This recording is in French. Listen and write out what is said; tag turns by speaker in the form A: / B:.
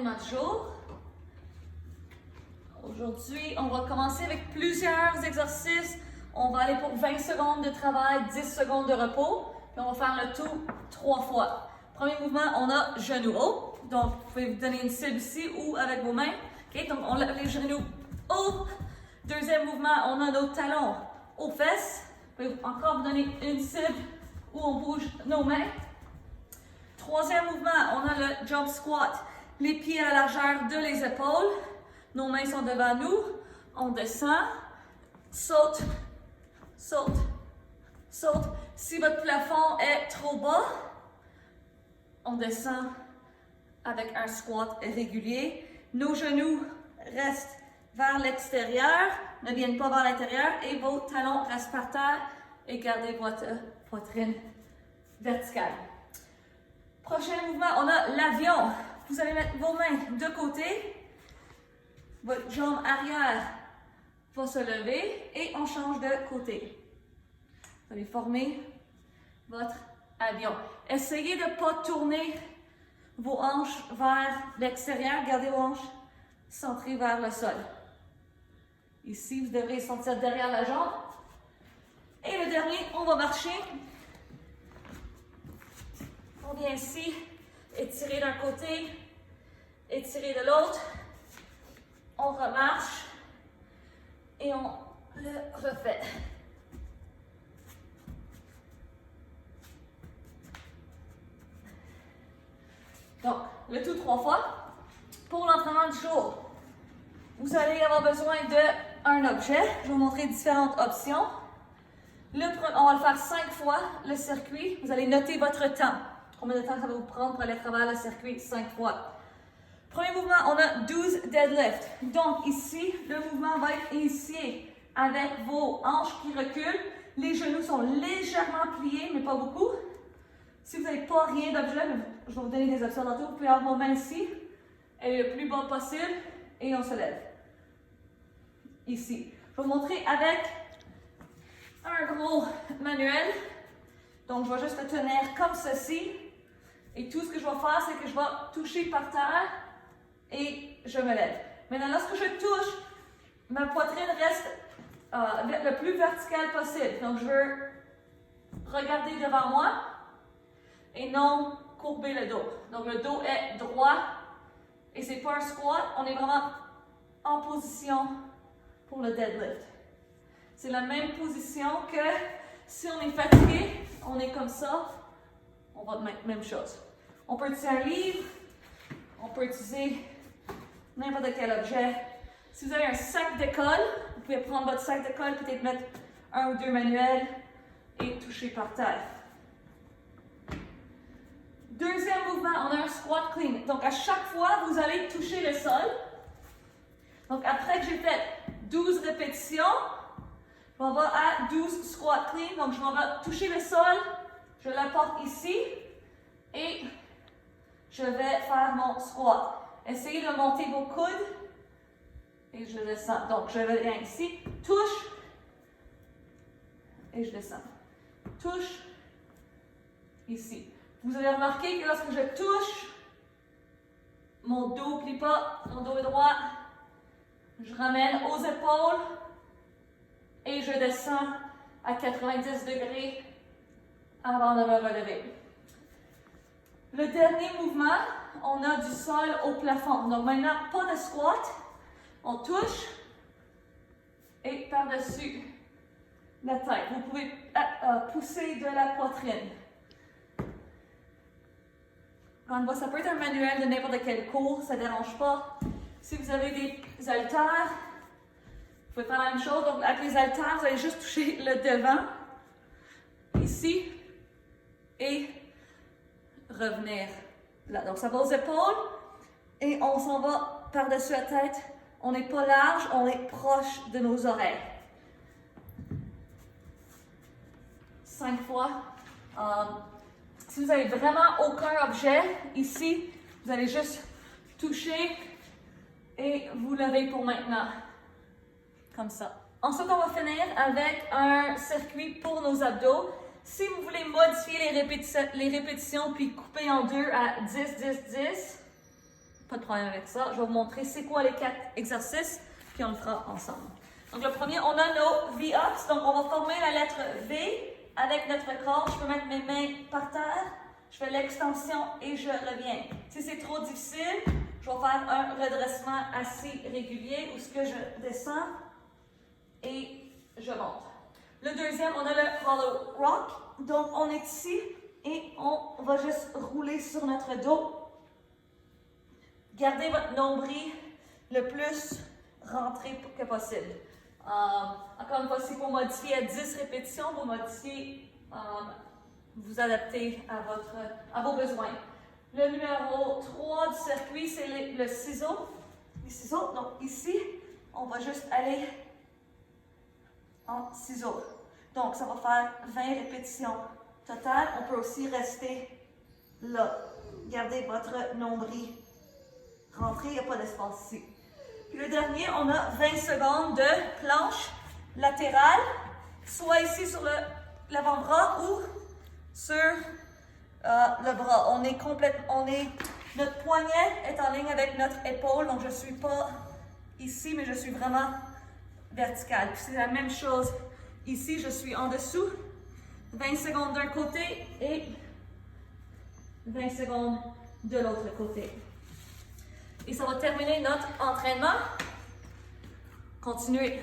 A: entraînement du jour. Aujourd'hui, on va commencer avec plusieurs exercices. On va aller pour 20 secondes de travail, 10 secondes de repos. Puis on va faire le tout 3 fois. Premier mouvement, on a genou haut. Donc, vous pouvez vous donner une cible ici ou avec vos mains. Okay? Donc, on lève les genoux haut. Deuxième mouvement, on a nos talons aux fesses. Vous pouvez encore vous donner une cible où on bouge nos mains. Troisième mouvement, on a le jump squat. Les pieds à la largeur de les épaules. Nos mains sont devant nous. On descend. Saute. Saute. Saute. Si votre plafond est trop bas, on descend avec un squat régulier. Nos genoux restent vers l'extérieur, ne viennent pas vers l'intérieur et vos talons restent par terre et gardez votre poitrine verticale. Prochain mouvement, on a l'avion. Vous allez mettre vos mains de côté. Votre jambe arrière va se lever et on change de côté. Vous allez former votre avion. Essayez de ne pas tourner vos hanches vers l'extérieur. Gardez vos hanches centrées vers le sol. Ici, vous devrez sentir derrière la jambe. Et le dernier, on va marcher. On vient ici, étirer d'un côté, étirer de l'autre. On remarche et on le refait. Donc, le tout 3 fois. Pour l'entraînement du jour, vous allez avoir besoin d'un objet. Je vais vous montrer différentes options. On va le faire 5 fois, le circuit. Vous allez noter votre temps. Combien de temps ça va vous prendre pour aller à travers le circuit 5 fois. Premier mouvement, on a 12 deadlifts. Donc ici, le mouvement va être initié avec vos hanches qui reculent. Les genoux sont légèrement pliés, mais pas beaucoup. Si vous n'avez pas rien d'objet, je vais vous donner des options tantôt. Vous pouvez avoir vos mains ici. Elle est le plus bas possible et on se lève. Ici. Je vais vous montrer avec un gros manuel. Donc, je vais juste le tenir comme ceci. Et tout ce que je vais faire, c'est que je vais toucher par terre et je me lève. Maintenant, lorsque je touche, ma poitrine reste le plus verticale possible. Donc, je veux regarder devant moi et non courber le dos. Donc, le dos est droit et c'est pas un squat. On est vraiment en position pour le deadlift. C'est la même position que si on est fatigué, on est comme ça, on va mettre la même chose. On peut utiliser un livre, on peut utiliser n'importe quel objet. Si vous avez un sac d'école, vous pouvez prendre votre sac d'école, peut-être mettre 1 ou 2 manuels et toucher par terre. Deuxième mouvement, on a un squat clean. Donc à chaque fois, vous allez toucher le sol. Donc après que j'ai fait 12 répétitions, on va à 12 squat clean. Donc je vais toucher le sol, je l'apporte ici et je vais faire mon squat. Essayez de monter vos coudes et je descends. Donc je viens ici, touche et je descends. Touche ici. Vous avez remarqué que lorsque je touche, mon dos ne plie pas, mon dos est droit. Je ramène aux épaules et je descends à 90 degrés avant de me relever. Le dernier mouvement, on a du sol au plafond. Donc maintenant, pas de squat. On touche et par-dessus la tête. Vous pouvez pousser de la poitrine. Ça peut être un manuel de n'importe quel cours, ça ne dérange pas. Si vous avez des haltères, vous pouvez faire la même chose. Donc avec les haltères, vous allez juste toucher le devant, ici, et revenir là. Donc ça va aux épaules et on s'en va par-dessus la tête. On n'est pas large, on est proche de nos oreilles. 5 fois. Si vous n'avez vraiment aucun objet ici, vous allez juste toucher et vous levez pour maintenant. Comme ça. Ensuite, on va finir avec un circuit pour nos abdos. Si vous voulez modifier les répétitions puis couper en deux à 10, 10, 10, pas de problème avec ça. Je vais vous montrer c'est quoi les 4 exercices, puis on le fera ensemble. Donc le premier, on a nos V-ups. Donc on va former la lettre V avec notre corps. Je peux mettre mes mains par terre. Je fais l'extension et je reviens. Si c'est trop difficile, je vais faire un redressement assez régulier où ce que je descends et je monte. Le deuxième, on a le hollow rock. Donc on est ici et on va juste rouler sur notre dos. Gardez votre nombril le plus rentré que possible. Encore une fois, si vous modifiez à 10 répétitions, vous modifiez, vous adaptez à vos besoins. Le numéro 3 du circuit, c'est le ciseau. Les ciseaux, donc ici, on va juste aller en ciseaux. Donc, ça va faire 20 répétitions totales. On peut aussi rester là. Gardez votre nombril rentré, il n'y a pas d'espace ici. Puis le dernier, on a 20 secondes de planche latérale, soit ici sur l'avant-bras ou sur le bras. Notre poignet est en ligne avec notre épaule, donc je ne suis pas ici, mais je suis vraiment verticale. Puis c'est la même chose ici, je suis en dessous. 20 secondes d'un côté et 20 secondes de l'autre côté. Et ça va terminer notre entraînement. Continuez.